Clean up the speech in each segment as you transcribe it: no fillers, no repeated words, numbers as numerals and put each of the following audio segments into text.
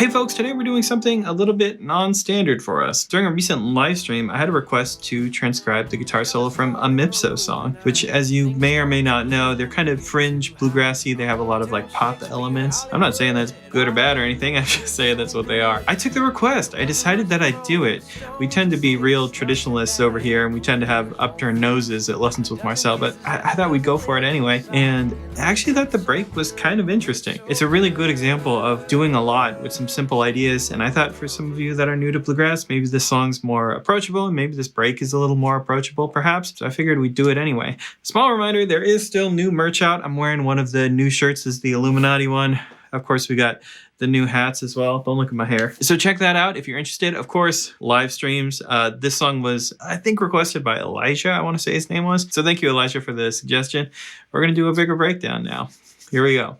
Hey folks, today we're doing something a little bit non-standard for us. During a recent live stream, I had a request to transcribe the guitar solo from a Mipso song, which as you may or may not know, they're kind of fringe bluegrassy. They have a lot of like pop elements. I'm not saying that's good or bad or anything, I'm just saying that's what they are. I took the request. I decided that I'd do it. We tend to be real traditionalists over here and we tend to have upturned noses at Lessons with Marcel, but I thought we'd go for it anyway. And I actually thought the break was kind of interesting. It's a really good example of doing a lot with some simple ideas, and I thought for some of you that are new to bluegrass, maybe this song's more approachable and maybe this break is a little more approachable perhaps, so I figured we'd do it anyway. Small reminder, there is still new merch out. I'm wearing one of the new shirts, is the Illuminati one. Of course, we got the new hats as well. Don't look at my hair. So check that out if you're interested. Of course, live streams. This song was, I think, requested by Elijah, I want to say his name was. So thank you, Elijah, for the suggestion. We're going to do a bigger breakdown now. Here we go.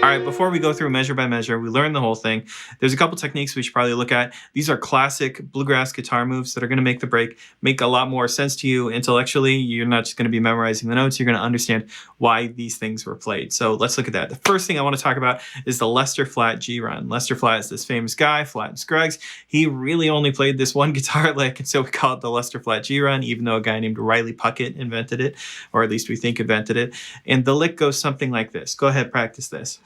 All right, before we go through measure by measure, we learn the whole thing. There's a couple techniques we should probably look at. These are classic bluegrass guitar moves that are going to make the break make a lot more sense to you intellectually. You're not just going to be memorizing the notes. You're going to understand why these things were played. So let's look at that. The first thing I want to talk about is the Lester Flatt G run. Lester Flatt is this famous guy, Flatt and Scruggs. He really only played this one guitar lick, and so we call it the Lester Flatt G run, even though a guy named Riley Puckett invented it, or at least we think invented it. And the lick goes something like this. Go ahead, practice this.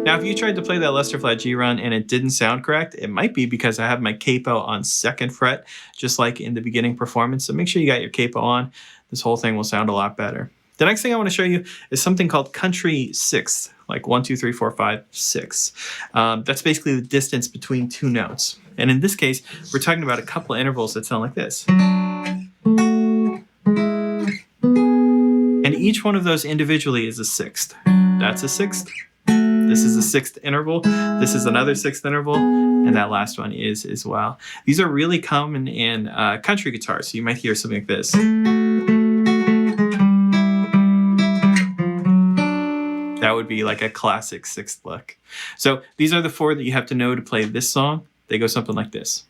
Now, if you tried to play that Lester Flatt G run and it didn't sound correct, it might be because I have my capo on 2nd fret, just like in the beginning performance. So make sure you got your capo on. This whole thing will sound a lot better. The next thing I want to show you is something called country sixth, like 1, 2, 3, 4, 5, 6. That's basically the distance between two notes. And in this case, we're talking about a couple of intervals that sound like this. And each one of those individually is a sixth. That's a sixth. This is a 6th interval. This is another 6th interval. And that last one is as well. These are really common in country guitars. So you might hear something like this. That would be like a classic 6th lick. So these are the 4 that you have to know to play this song. They go something like this.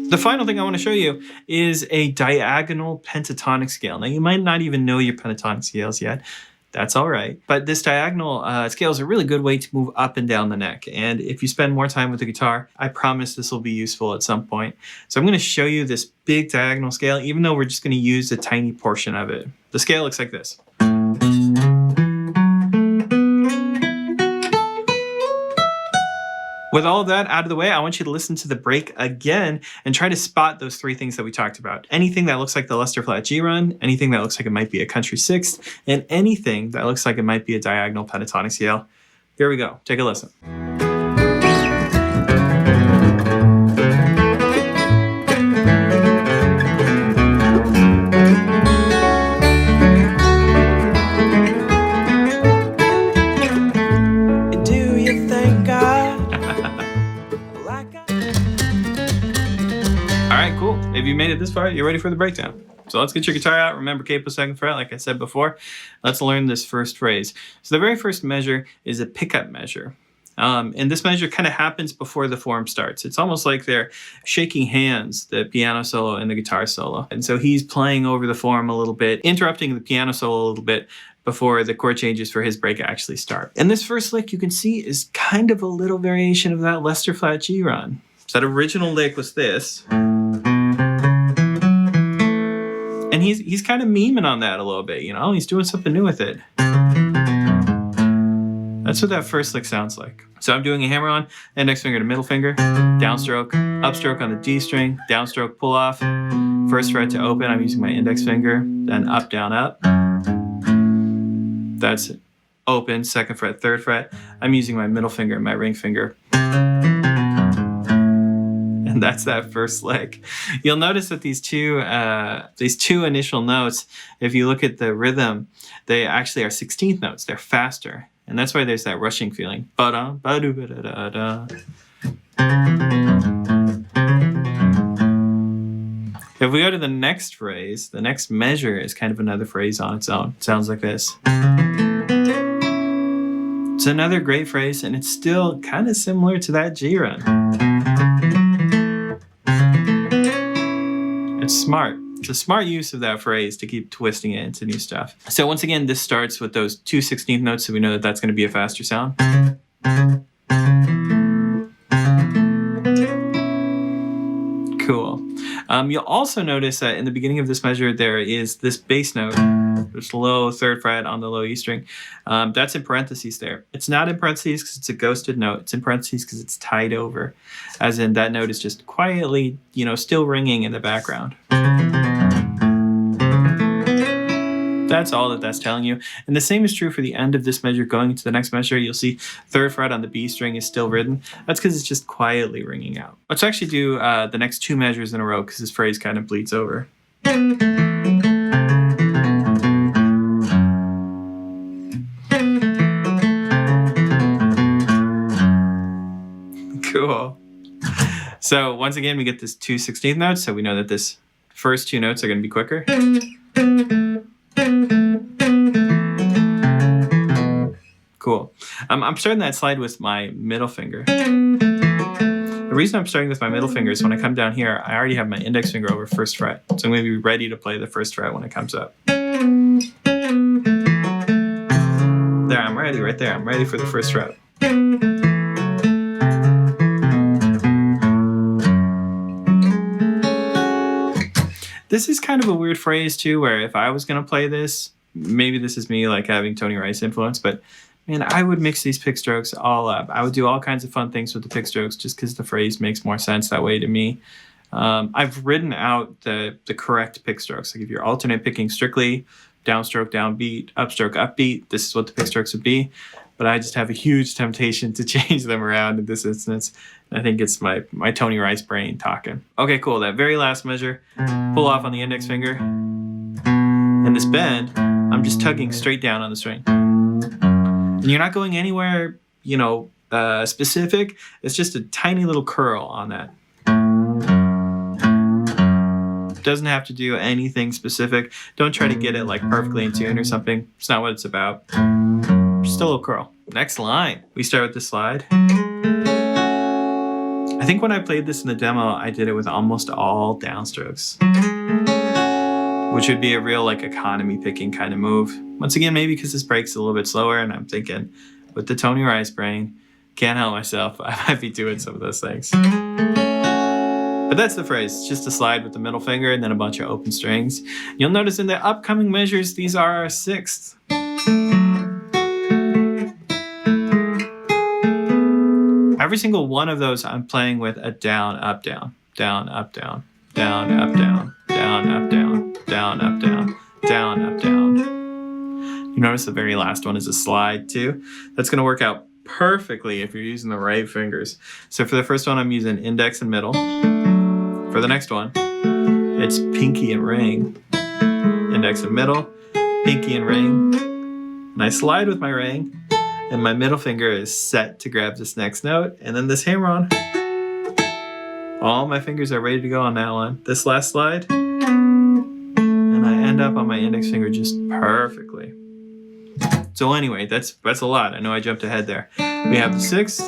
The final thing I want to show you is a diagonal pentatonic scale. Now, you might not even know your pentatonic scales yet. That's all right. But this diagonal scale is a really good way to move up and down the neck. And if you spend more time with the guitar, I promise this will be useful at some point. So I'm going to show you this big diagonal scale, even though we're just going to use a tiny portion of it. The scale looks like this. With all of that out of the way, I want you to listen to the break again and try to spot those 3 things that we talked about. Anything that looks like the Lester Flatt G run, anything that looks like it might be a country 6th, and anything that looks like it might be a diagonal pentatonic scale. Here we go. Take a listen. Cool. If you made it this far, you're ready for the breakdown. So let's get your guitar out. Remember capo 2nd fret, like I said before. Let's learn this first phrase. So the very first measure is a pickup measure. And this measure kind of happens before the form starts. It's almost like they're shaking hands, the piano solo and the guitar solo. And so he's playing over the form a little bit, interrupting the piano solo a little bit before the chord changes for his break actually start. And this first lick you can see is kind of a little variation of that Lester Flatt G run. So that original lick was this. And he's kind of memeing on that a little bit, you know? He's doing something new with it. That's what that first lick sounds like. So I'm doing a hammer on, index finger to middle finger, downstroke, upstroke on the D string, downstroke, pull off, 1st fret to open, I'm using my index finger, then up, down, up. That's open, 2nd fret, 3rd fret. I'm using my middle finger and my ring finger. And that's that first lick. You'll notice that these two initial notes, if you look at the rhythm, they actually are 16th notes. They're faster. And that's why there's that rushing feeling. Ba-da, ba-do, ba-da-da-da. If we go to the next phrase, the next measure is kind of another phrase on its own. It sounds like this. It's another great phrase, and it's still kind of similar to that G run. smart. It's a smart use of that phrase to keep twisting it into new stuff. So once again, this starts with those 2/16 notes, so we know that that's going to be a faster sound. Cool. You'll also notice that in the beginning of this measure, there is this bass note, this low 3rd fret on the low E string. That's in parentheses there. It's not in parentheses because it's a ghosted note. It's in parentheses because it's tied over, as in that note is just quietly, still ringing in the background. That's all that's telling you. And the same is true for the end of this measure. Going into the next measure, you'll see 3rd fret on the B string is still written. That's because it's just quietly ringing out. Let's actually do the next 2 measures in a row because this phrase kind of bleeds over. Cool. So once again, we get this 2/16 notes, so we know that this first 2 notes are going to be quicker. Cool. I'm starting that slide with my middle finger. The reason I'm starting with my middle finger is when I come down here, I already have my index finger over 1st fret. So I'm going to be ready to play the 1st fret when it comes up. There, I'm ready right there. I'm ready for the 1st fret. This is kind of a weird phrase too, where if I was going to play this, maybe this is me like having Tony Rice influence, but man, I would mix these pick strokes all up. I would do all kinds of fun things with the pick strokes just because the phrase makes more sense that way to me. I've written out the correct pick strokes. Like if you're alternate picking strictly downstroke, downbeat, upstroke, upbeat, this is what the pick strokes would be. But I just have a huge temptation to change them around in this instance. I think it's my Tony Rice brain talking. Okay, cool. That very last measure, pull off on the index finger. And this bend, I'm just tugging straight down on the string. And you're not going anywhere, specific. It's just a tiny little curl on that. Doesn't have to do anything specific. Don't try to get it like perfectly in tune or something. It's not what it's about. Just a little curl. Next line. We start with the slide. I think when I played this in the demo, I did it with almost all downstrokes, which would be a real economy picking kind of move. Once again, maybe because this break's a little bit slower, and I'm thinking with the Tony Rice brain, can't help myself. I might be doing some of those things. But that's the phrase. It's just a slide with the middle finger and then a bunch of open strings. You'll notice in the upcoming measures, these are our 6th. Every single one of those I'm playing with a down, up, down, down, up, down, down, up, down, down, up, down, down, up, down, down, up, down. You notice the very last one is a slide too. That's going to work out perfectly if you're using the right fingers. So for the first one, I'm using index and middle. For the next one, it's pinky and ring. Index and middle, pinky and ring. And I slide with my ring. And my middle finger is set to grab this next note, and then this hammer on. All my fingers are ready to go on that one. This last slide, and I end up on my index finger just perfectly. So anyway, that's a lot. I know I jumped ahead there. We have the 6th,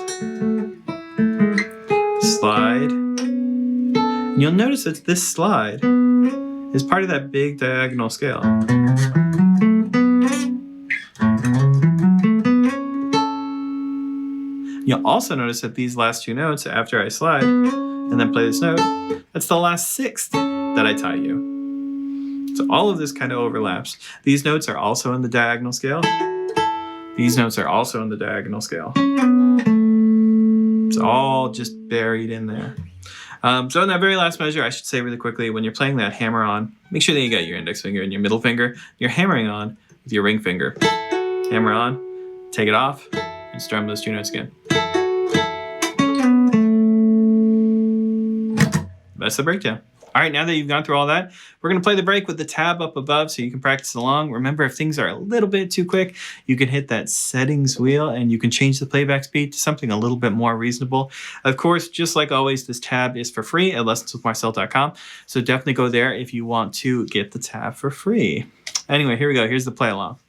slide. And you'll notice that this slide is part of that big diagonal scale. You'll also notice that these last 2 notes, after I slide and then play this note, that's the last 6th that I tie you. So all of this kind of overlaps. These notes are also in the diagonal scale. These notes are also in the diagonal scale. It's all just buried in there. So in that very last measure, I should say really quickly, when you're playing that hammer on, make sure that you got your index finger and your middle finger. You're hammering on with your ring finger. Hammer on, take it off, and strum those 2 notes again. That's the breakdown. All right, now that you've gone through all that, we're going to play the break with the tab up above so you can practice along. Remember, if things are a little bit too quick, you can hit that settings wheel and you can change the playback speed to something a little bit more reasonable. Of course, just like always, this tab is for free at lessonswithmarcel.com. So definitely go there if you want to get the tab for free. Anyway, here we go. Here's the play along.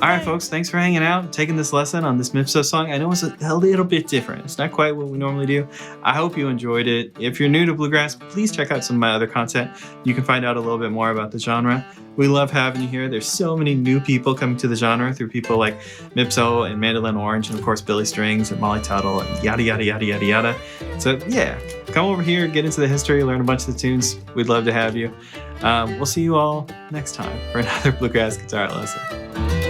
All right, folks, thanks for hanging out and taking this lesson on this Mipso song. I know it's a little bit different. It's not quite what we normally do. I hope you enjoyed it. If you're new to bluegrass, please check out some of my other content. You can find out a little bit more about the genre. We love having you here. There's so many new people coming to the genre through people like Mipso and Mandolin Orange, and of course Billy Strings and Molly Tuttle and yada, yada, yada, yada, yada. So yeah, come over here, get into the history, learn a bunch of the tunes. We'd love to have you. We'll see you all next time for another Bluegrass Guitar Lesson.